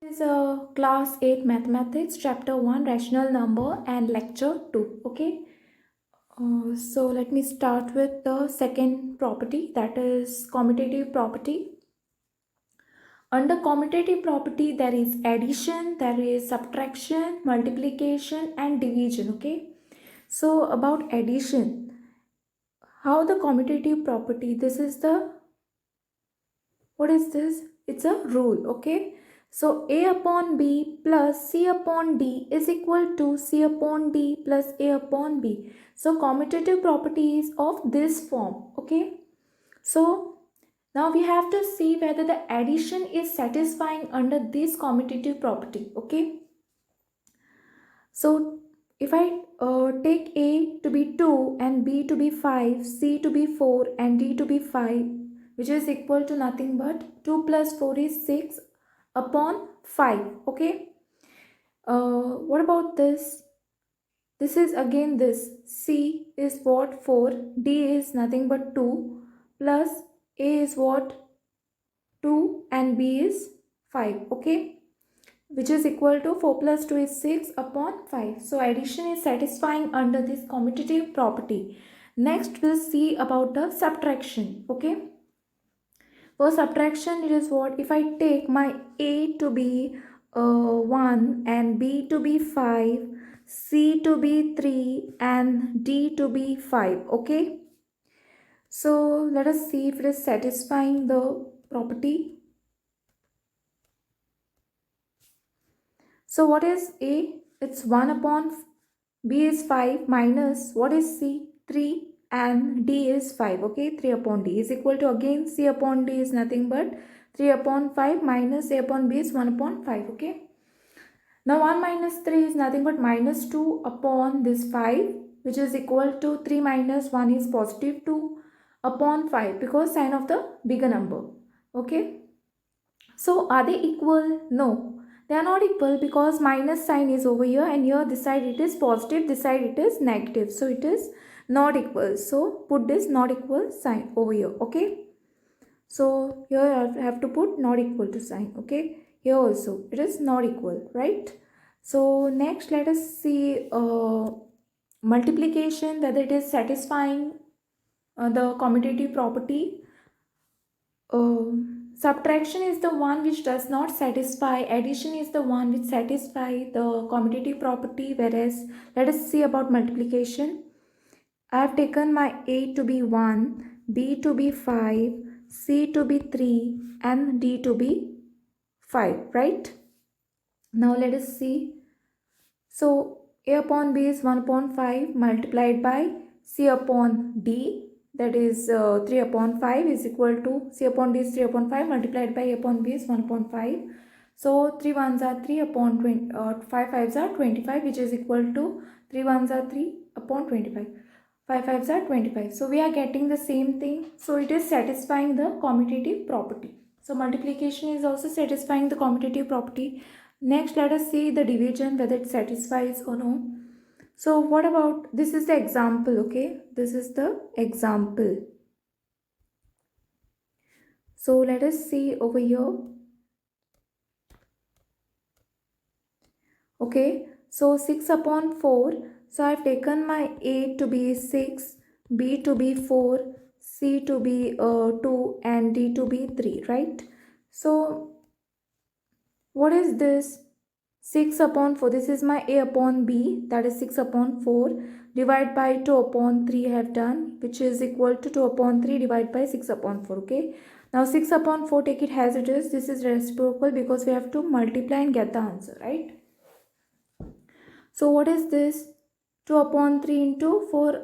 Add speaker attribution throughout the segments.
Speaker 1: This is a class 8 mathematics chapter 1 rational number and lecture 2. Okay, so let me start with the second property, that is commutative property. Under commutative property there is addition, there is subtraction, multiplication and division. Okay, so about addition, how the commutative property, this is the, what is this? It's a rule. Okay, so A upon B plus C upon D is equal to C upon D plus A upon B. So commutative property is of this form. Okay, so now we have to see whether the addition is satisfying under this commutative property. Okay, so if I take A to be 2 and B to be 5, C to be 4 and D to be 5, which is equal to nothing but 2 plus 4 is 6 upon 5. Okay, what about this? This is again this. C is what? 4, D is nothing but 2, plus A is what? 2 and B is 5. Okay, which is equal to 4 plus 2 is 6 upon 5. So addition is satisfying under this commutative property. Next we'll see about the subtraction. Okay, for subtraction it is what? If I take my A to be 1 and B to be 5, C to be 3 and D to be 5. Okay, so let us see if it is satisfying the property. So what is A? It's 1 upon B is 5 minus what is C? 3 and D is 5. Okay, 3 upon D is equal to, again C upon D is nothing but 3 upon 5 minus A upon B is 1 upon 5. Okay, now 1 minus 3 is nothing but minus 2 upon this 5, which is equal to 3 minus 1 is positive 2 upon 5, because sign of the bigger number. Okay, so are they equal? No, they are not equal, because minus sign is over here and here this side it is positive, this side it is negative, so it is not equal. So put this not equal sign over here. Okay, so here I have to put not equal to sign. Okay, here also it is not equal, right? So next let us see multiplication, whether it is satisfying the commutative property. Subtraction is the one which does not satisfy. Addition is the one which satisfies the commutative property. Whereas let us see about multiplication. I have taken my A to be 1, B to be 5, C to be 3 and D to be 5, right? Now let us see. So A upon B is 1 upon 5 multiplied by C upon D, that is 3 upon 5 is equal to C upon D is 3 upon 5 multiplied by A upon B is 1 upon 5. So 3 ones are 3 upon 20, 5 fives are 25, which is equal to 3 ones are 3 upon 25. 5 fives are 25. So we are getting the same thing. So it is satisfying the commutative property. So multiplication is also satisfying the commutative property. Next let us see the division, whether it satisfies or no. So what about, this is the example. Okay, this is the example. So let us see over here. Okay, so 6 upon 4. So I have taken my A to be 6, B to be 4, C to be 2 and D to be 3, right? So what is this? 6 upon 4, this is my A upon B, that is 6 upon 4, divide by 2 upon 3 I have done, which is equal to 2 upon 3 divided by 6 upon 4. Okay, now 6 upon 4, take it as it is. This is reciprocal because we have to multiply and get the answer, right? So what is this? 2 upon 3 into 4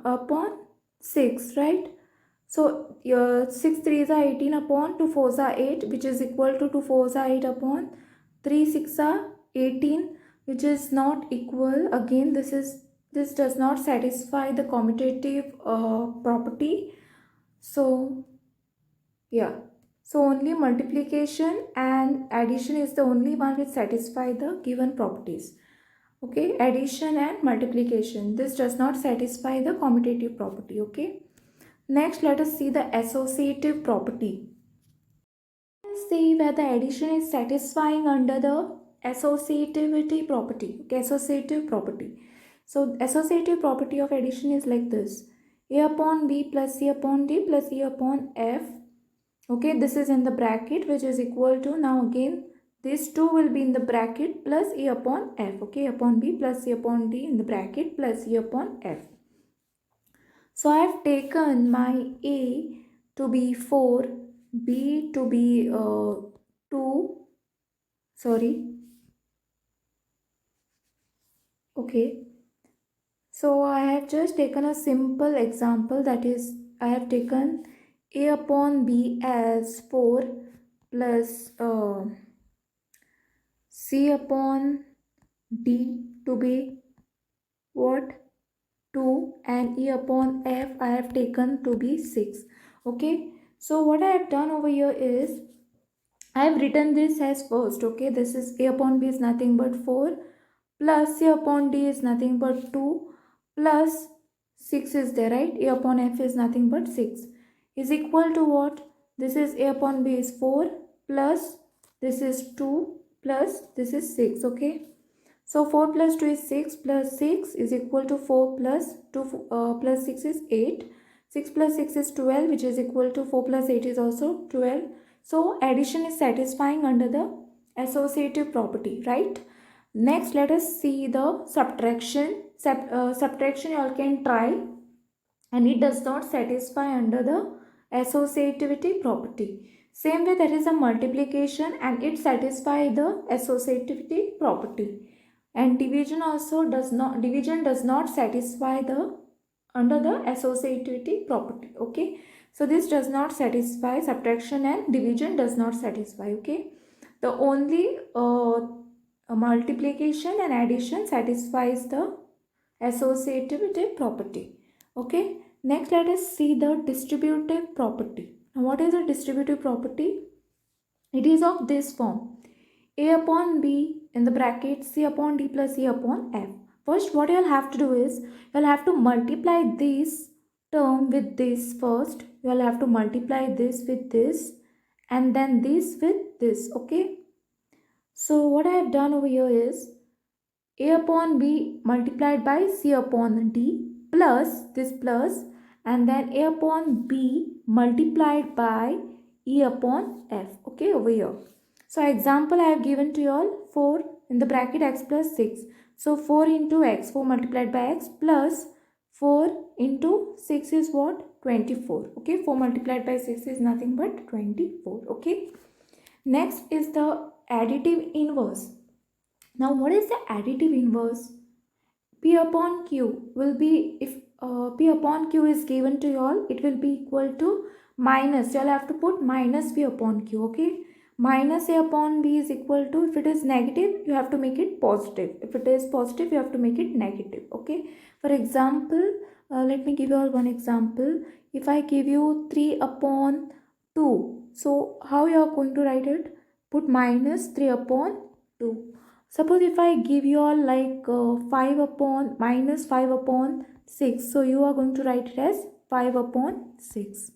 Speaker 1: upon 6, right? So 6 3s are 18 upon 2 4s are 8, which is equal to 2 4s are 8 upon 3 6 are 18, which is not equal. Again this does not satisfy the commutative property. So yeah, so only multiplication and addition is the only one which satisfy the given properties. Okay, addition and multiplication, this does not satisfy the commutative property. Okay, next let us see the associative property. see whether addition is satisfying under the associativity property. Okay, associative property. So associative property of addition is like this: A upon B plus C upon D plus E upon F. Okay, this is in the bracket, which is equal to, now again these two will be in the bracket, plus E upon F. Okay, upon B plus C upon D in the bracket plus E upon F. So I have taken my A to be 4, B to be 2, sorry, okay. So I have just taken a simple example, that is I have taken A upon B as 4 plus C upon D to be what, 2, and E upon F I have taken to be 6. Okay, so what I have done over here is I have written this as first. Okay, this is A upon B is nothing but 4 plus C upon D is nothing but 2 plus 6 is there, right? A upon F is nothing but 6 is equal to what? This is A upon B is 4 plus this is 2 plus this is 6. Okay, so 4 plus 2 is 6 plus 6 is equal to 4 plus 2 plus 6 is 8. 6 plus 6 is 12, which is equal to 4 plus 8 is also 12. So addition is satisfying under the associative property, right? Next, let us see the subtraction. Subtraction you all can try, and it does not satisfy under the associativity property. Same way, there is a multiplication and it satisfies the associativity property. And division also does not satisfy the under the associativity property. Okay, so this does not satisfy, subtraction and division does not satisfy. Okay, the only multiplication and addition satisfies the associativity property. Okay, next let us see the distributive property. Now what is a distributive property? It is of this form: A upon B in the bracket C upon D plus E upon F. First, what you'll have to do is you'll have to multiply this term with this first. You'll have to multiply this with this and then this with this. Okay, so what I have done over here is A upon B multiplied by C upon D plus this plus, and then A upon B multiplied by E upon F. Okay, over here. So example I have given to you all, 4 in the bracket x plus 6. So 4 into x, 4 multiplied by x plus 4 into 6 is what? 24. Okay, 4 multiplied by 6 is nothing but 24. Okay. Next is the additive inverse. Now what is the additive inverse? P upon Q will be, if P upon Q is given to you all, it will be equal to minus, you all have to put minus P upon Q. Okay, minus A upon B is equal to, if it is negative you have to make it positive, if it is positive you have to make it negative. Okay, for example, let me give you all one example. If I give you 3 upon 2, so how you are going to write it? Put minus 3 upon 2. Suppose if I give you all like 5 upon minus 5 upon 6. So you are going to write it as 5 upon 6.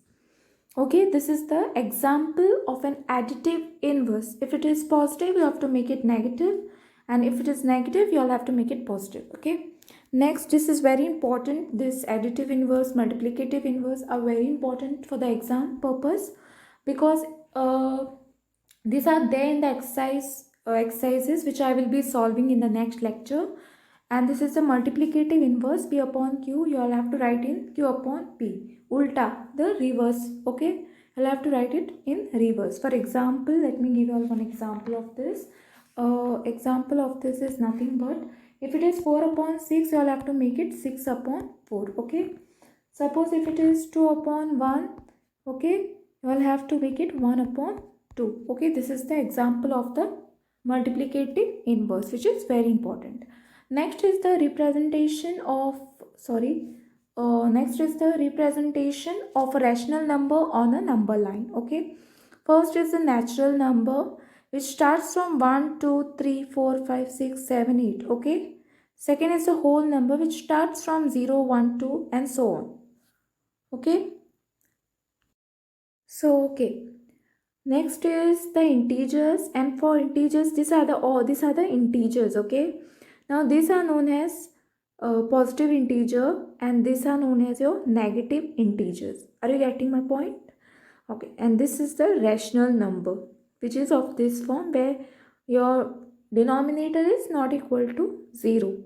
Speaker 1: Okay, this is the example of an additive inverse. If it is positive, you have to make it negative. And if it is negative, you all have to make it positive. Okay. Next, this is very important. This additive inverse, multiplicative inverse are very important for the exam purpose, because these are there in the exercises which I will be solving in the next lecture. And this is the multiplicative inverse, P upon Q. You all have to write in Q upon P. Ulta, the reverse. Okay, you'll have to write it in reverse. For example, let me give you all one example of this. Example of this is nothing but, if it is 4 upon 6, you all have to make it 6 upon 4. Okay, suppose if it is 2 upon 1, okay, you all have to make it 1 upon 2. Okay, this is the example of the multiplicative inverse, which is very important. Next is the representation of a rational number on a number line. Okay, first is the natural number, which starts from 1 2 3 4 5 6 7 8. Okay, second is the whole number, which starts from 0 1 2 and so on. Okay, so okay, Next is the integers, and for integers these are the integers. Okay, now these are known as positive integer and these are known as your negative integers. Are you getting my point? Okay, and this is the rational number, which is of this form where your denominator is not equal to 0.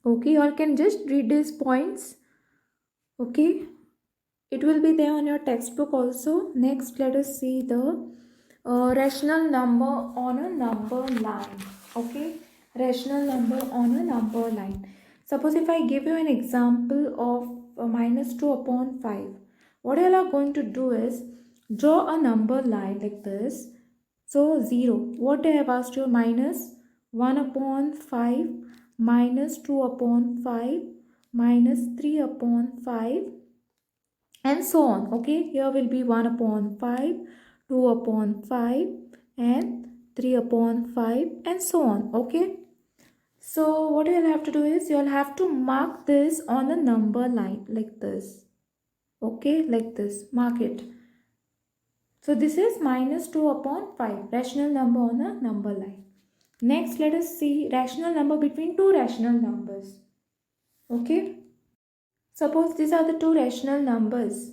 Speaker 1: Okay, you all can just read these points. Okay, it will be there on your textbook also. Next, let us see the rational number on a number line. Okay, rational number on a number line. Suppose if I give you an example of minus 2 upon 5, what you are going to do is draw a number line like this. So 0, what I have asked you, minus 1 upon 5, minus 2 upon 5, minus 3 upon 5, and so on. Okay, here will be 1 upon 5, 2 upon 5, and 3 upon 5, and so on. Okay, so what you'll have to do is you'll have to mark this on a number line like this. Okay, like this, mark it. So this is minus 2 upon 5, rational number on a number line. Next, let us see rational number between two rational numbers. Okay, suppose these are the two rational numbers,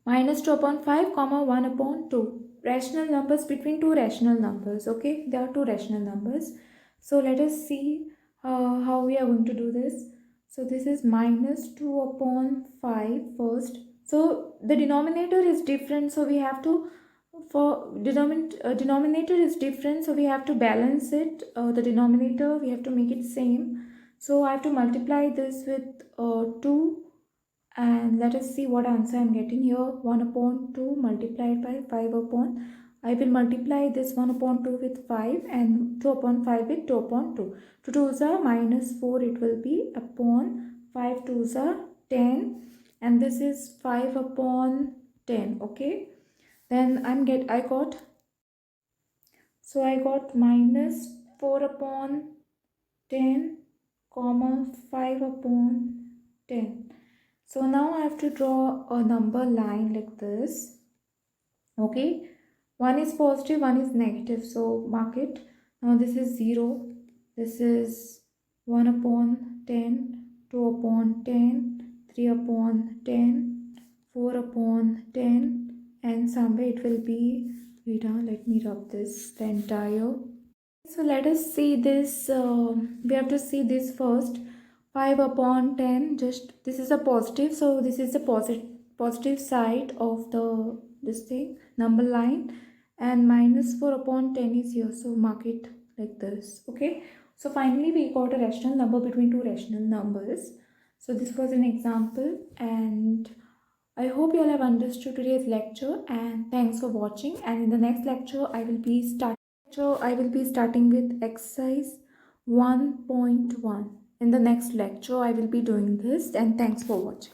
Speaker 1: minus 2 upon 5 comma 1 upon 2, rational numbers between two rational numbers. Okay, there are two rational numbers. So let us see how we are going to do this. So this is minus 2 upon 5 first. So the denominator is different, so we have to, for denominator is different, so we have to balance it. The denominator we have to make it same, so I have to multiply this with 2, and let us see what answer I am getting here. 1 upon 2 multiplied by 5 upon, I will multiply this 1 upon 2 with 5 and 2 upon 5 with 2 upon 2. 2 2s are minus 4, it will be upon 5 2s are 10, and this is 5 upon 10. Okay, then I got, so I got minus 4 upon 10 comma 5 upon 10. So now I have to draw a number line like this. Okay, one is positive, one is negative, so mark it. Now this is 0, this is 1 upon 10, 2 upon 10, 3 upon 10, 4 upon 10, and somewhere it will be, wait, let me rub this, the entire. So let us see this, we have to see this first. 5 upon 10, just this is a positive, so this is the positive side of the this thing number line, and minus 4 upon 10 is here, so mark it like this. Okay, so finally we got a rational number between two rational numbers. So this was an example, and I hope you all have understood today's lecture, and thanks for watching. And in the next lecture I will be starting with exercise 1.1. In the next lecture I will be doing this, and thanks for watching.